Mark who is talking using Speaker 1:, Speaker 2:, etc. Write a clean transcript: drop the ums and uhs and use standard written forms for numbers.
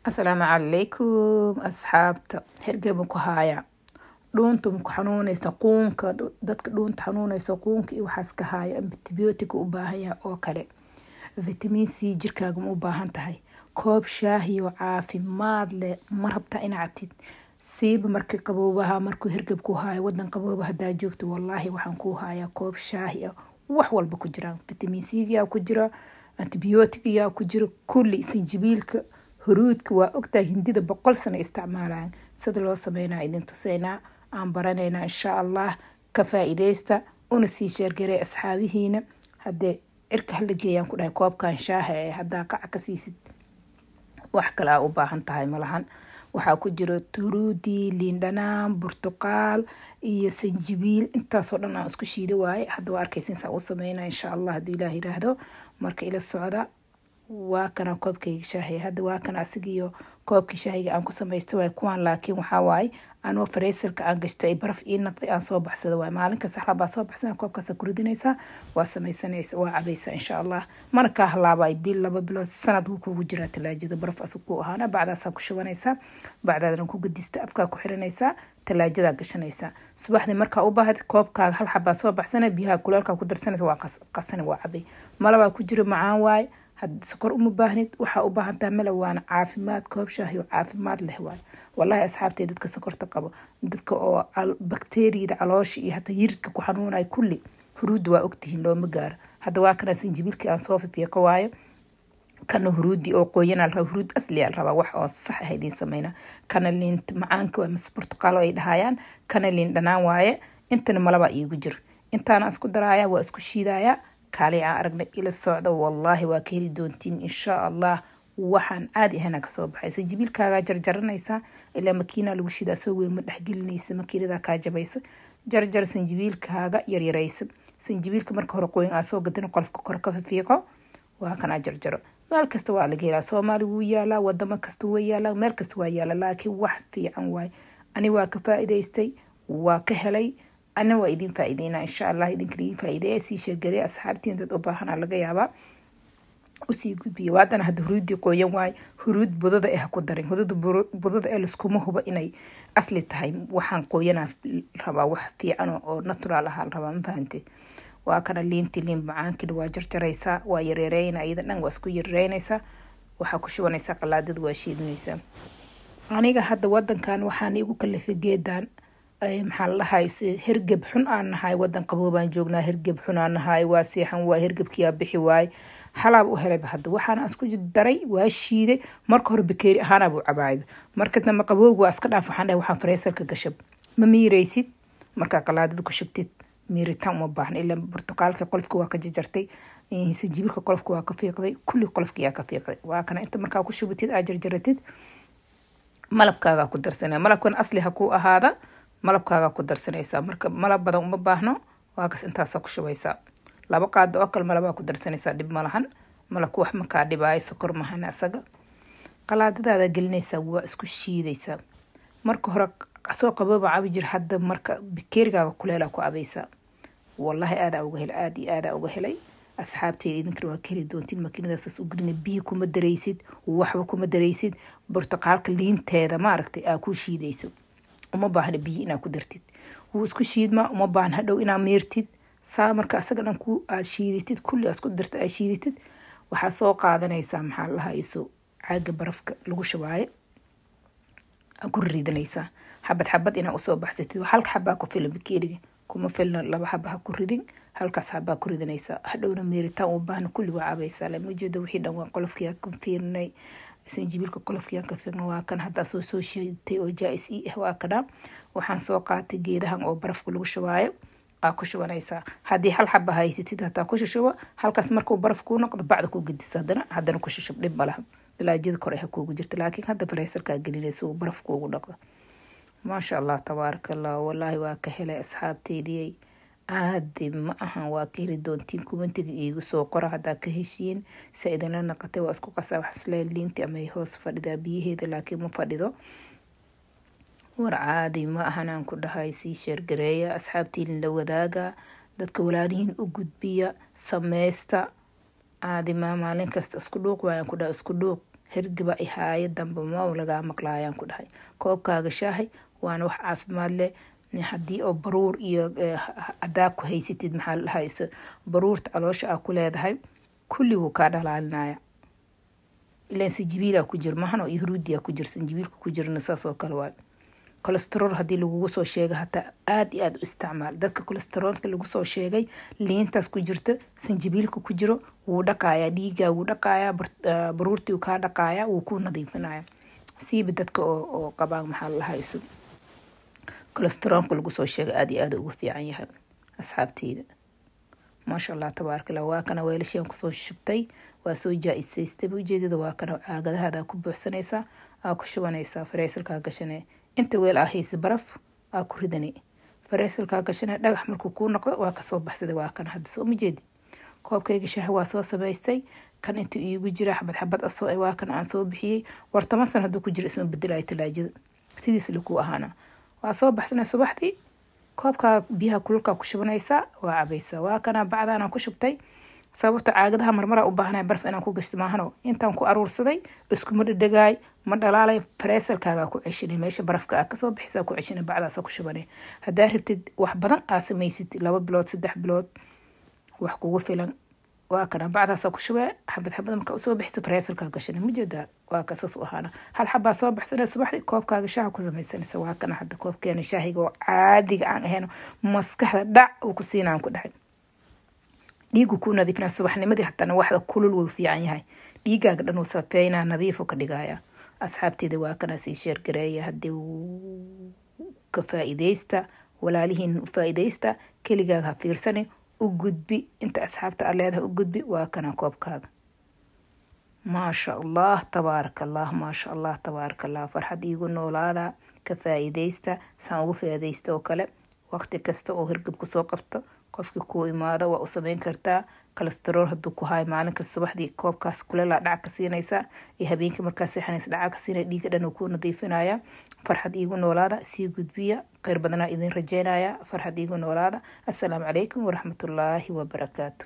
Speaker 1: السلام عليكم أصحابتا هرجبوا كهايا دونتم كحنونيسا قونكا dadka dhuunta xanuunaysa qoonka iyo waxaas ka haya antibiyootiga u baahaya oo kale vitamin C jirkaaga u baahan tahay koob shaahi oo caafimaad leh ma rabta in cabtid siiba markii qaboobaha markuu hirgab ku haayo wadan qaboobaha hadaa joogto wallahi waxaan ku hayaa koob shaahi wax walba ku jiraan vitamin C yaa ku jira antibiyootiga yaa ku jira kulli sinjibiilka huruudka waa ogtahay hindida 100 sano isticmaalaan sida loo sameeynaa idin tusaynaa aan baranayna insha Allah ka faa'iideysta una sii sheergaray asxaabihiina hadee cirka hal geeyaan ku dhahay koobkan shaaha ee hadaa qac ka siisid wax kala u baahan tahay malahan waxa ku jira turuudi liindhanaan burtuqaal iyo sanjibiil intaas oo dhan aan isku shiiday waay hadda arkaysin saa u sameeynaa insha Allah hadii Ilaahay raahdo marka ila socda waa kana koobkayga shaahi hadda waa kana asigiyo koobkii shaahiga aan ku samaystay way kuwan laakiin waxa waay anoo freeserka aan gashtay baraf ii naqday aan soo baxsado way maalinka saxla baa soo baxsan koobkaas ku ridinaysa waa samaysanaysa waa cabaysa insha Allah marka halaabay bil laba bilood sanad uu kugu jira talaajada baraf asku ahaana bacdaas ku shubanaysa bacdaadna ku gadista afka ku xiranaysa talaajada gashanaysa subaxdii marka u baahad koobkaaga hal xabba soo baxsana biyaha kulaalka ku darsanaysa waa qasan waa cabay malaba ku jira macaan waay had sokor uma baahnid waxa u baahan tahay malawaan caafimaad koob shaahi oo caafimaad leh waay wallahi asxaabtay dadka sokorta qabo dadka oo bakteeriyada caloosh iyo hata yiridka ku xanuunay kulli huruud waa ogtihiin loo ma gaar hadda waa kana sinjibilkii aan soo fiiqo waayo kana huruudi oo qoyana la huruud asli al raba wax oo sax ah idin sameeyna kana liint macaanka waa portuqaal ay dhahayaan kana liin dhanaan waaye intana malaba iigu jir intaana isku daraaya waa isku shiidaya كالي عارقنا إلى الصعدة والله وكيري دونتين إن شاء الله وحن عادي هنا كصوب حيث جبيل كاجا جرجرنا يسا إلا مكينة لوشي دا سوي ومدحقل نيسا مكينة دا كاجا بيسا جرجر سنجبيل كاجا يري ريس سنجبيل كمرك هرقوين آسو قدنا قلف كوركا في فيقا وهكنا جرجر مال كستوا لقيلا سومالي ويالا ودما كستوا يالا مال كستوا يالا لكن واحد في عنواي أني واكفا إيديستي واكهلي أنا وإذن فائدينا إن شاء الله إذن كريم فائدة سي شجري أصحابتي أنت تطبخنا على جيابا وسي قبي وادنا هاد هرود يقوي واي هرود بدود إيه كدرين هرود بدود إيه لسكمه هو بإني أصل التهيم وحن قوينا ربا وحتي أنا أو نطر لها ربا مفهمتي وكان اللي انت اللي معاك كده واجرت رئيسا ويريرين أيضا نواسكو يرينيسا وحكوشوا نيسا قلادد واشيد نيسا aniga hadda wadankan waxaan igu kalifay geedaan maxaa la hayay hirgab xun aan nahay wadan qaboobaan joognaa hirgab xun aan nahay waa seexan waa hirgabkiya bixi waay xalaab u helay hadda waxaan isku daray waa shiiday marka hore bakeeri ahaan abu cabaayb marka dama qaboob waa iska dhaaf waxaan dhahay waxaan freeserka gashab ma miiraysid marka qalaadada ku shubtid miiritaan uma baahna ilaa burtuqaalka qolofka waa ka jarjartay sinjibilka qolofka waa ka fiiqday kulli qolofka yaa ka fiiqday waa kana inta marka ku shubtid ajarjaratid malabkaaga ku darsanay malabkan asli ha ku ahaada malabkaaga ku darsanaysa marka malab badan uma baahno waa kas intaas ku shubaysa laba qaad oo kale malab ku darsanaysa dib malahan malabku wax ma ka dhibay sokor mahana asaga qalaadadaada gelinaysa waa isku shiidaysa marka hore soo qabooba cabi jir hadda marka bikeerigaaga kuleela ku abaysa wallahi aada uga helay asxaabtay idinka waa kari doontiin makiinadaas u gudina biyo kuma dareysid waxba kuma dareysid burtuqaalka liinteeda ma aragtay aa ku shiidayso uma baahna biyo ina ku dartid wuu isku shiidma uma baahna hadhow ina meertid saa marka asaga dhan ku aad shiidatid kulli isku dartid ay shiidatid waxa soo qaadanaysa maxaa la hayso caaga barafka lagu shabaayo ku ridanaysa xabad ina usoo baxsatid halka xabba ku filan bikeeriga kuma filna laba xabba ku ridin halkaas xabba ku ridanaysa hadhowna meeritaan u baahan kulli waa cabaysa la majeedo wixii dhan waa qolofkiya ku fiirnay sinjibilka qolofkiya ka fiirnay waa kan hadda soo sheegtay oo jaais ah waa kana waxaan soo qaatay geedahan oo barafku lagu shubaayo ku shubanaysa hadii hal xabba haysatid hata ku shubo halkaas markuu barafku noqdo bacda ku gidis haddana ku shub dhib malaha bilaajida kore ha kuugu jirto laakiin hadda freeserka gelinayso barafku ugu dhaqdo ما شاء الله تبارك الله والله واكهلا أصحابتي عادي ما أها واكهل دونتين كومنتي إيجو سوقرا هذا كهشين سيدنا نقطة واسكو قصة وحسلين لينت أما يهوس فردا بيه هذا لكن مفردو ورعادي ما أها نانكو هاي سي شرقرية أصحابتي لو ذاقا دادك ولادين أقود بيا سميستا عادي ما مالين كست اسكدوق وين كدا اسكدوق hergaba ihaayo dambe ma lagaa maqlaayaan ku dhahay. koobkaaga shaahi waana wax caafimaad leh. haddii oo baruur iyo cadaa ku haysatid maxaa la dhahayso baruurta caloosha aa ku leedahay kulli wuu kaa dhalaalinaya. ilaan sinjibiilaa ku jir mahano iyo huruudiyaa ku jir, sinjibiilka ku jirna saas oo kale waayo. kolestarool haddii lagugu soo sheegay hataa aad iyo aad u isticmaal. dadka kolestaroolka lagu soo sheegay liintaas ku jirta sinjibiilka ku jiro wuu dhaqayaa dhiigaa, wuu dhaqayaa baruurtii kaa dhaqayaa, wuu ku nadiifinaya. siiba dadka oo qabaan maxaa la dhahayso kolestaroolka lagu soo sheegay aad iyo aad ugu fiican yahay asxaabteyda. maasha allah tabaaraka allah. waa kana weelashaan kusoo shubtay, waa soo jaa-isaystay ujeedada. waa kana caagadahaada ku buuxsanaysaa, aa ku shubanaysaa, fareesalkaa gashanee. inta weel aa haysa baraf aa ku ridani, fareesalkaa gashanee. dhagax markuu kuu noqdo waa kasoo baxsaday. waa kana hadda soo ma jeedi. koobkayga shaaha waa soo samaystay. kan inta iigu jira xabad xabad asoo waa kan aan soo bixiyey. war 10 sano hadduu ku jiro isma bedelayo talaajada, sidiis lakuu ahaana. waa soo baxsanay subaxdii, koobkaa biyaha kululkaa ku shubanaysaa, waa cabaysaa. waa kana bacdaanaan ku shubtay, sababta caagadaha marmaraa u baahanaya baraf inaan ku gashto maahano. intaan ku aruursaday iskuma dhadhagaay, ma dhalaalay. fareesalkaagaa ku ceshanay, meesha barafka aa kasoo bixisaa ku ceshanay, bacdaasa ku shubanay. haddaa rabtid wax badan aa samaysid 2 bilood 3 bilood wax kugu filan. waa kana bacdaasa ku shubee, xabad xabad markaa usoo bixiso fareesalkaa gashanay. ma jeedaa waa kasaas u ahaana. hal xabaa soo baxsanay subaxdii, koobkaaga shaaha ku samaysanaysa. waa kana hadda koobkeena shaahiga oo caadiga aan ahayn, maskaxda dhac uu ku siinaan ku dhahay. dhiigu ku nadiifina subaxnimadii, hatana waxda kulul wuu fiican yahay. dhiigaaga dhan uu safeynaa, nadiifu ka dhigaya. asxaabteeda waa kana sii sheer gareeya haddii ka faa'iideysta, walaalihiin u faa'iideysta, keligaaga ha fiirsani, u gudbi inta asxaabta aad leedahay u gudbi. waa kana koobkaaga. maasha allah tabaaraka allah, maasha allah tabaaraka allah. farxad iigu noolaada, ka faa'iideysta saan ugu faa'iideysta oo kale. waqti kasta oo hirgab ku soo qabto qofkii kuu imaado waa u samayn kartaa. kolestarool hadduu ku hayo maalinka subaxdii koobkaas kulelaa dhaca ka siinaysaa, iyo habeenkii markaa seexanaysa dhaca ka siinaya. dhiiga dhan uu kuu nadiifinaya. farxad iigu noolaada, sii gudbiya. khayr badanaa idin rajeynaya. farxad iigu noolaada. assalaamu calaykum waraxmatullaahi wabarakaatu.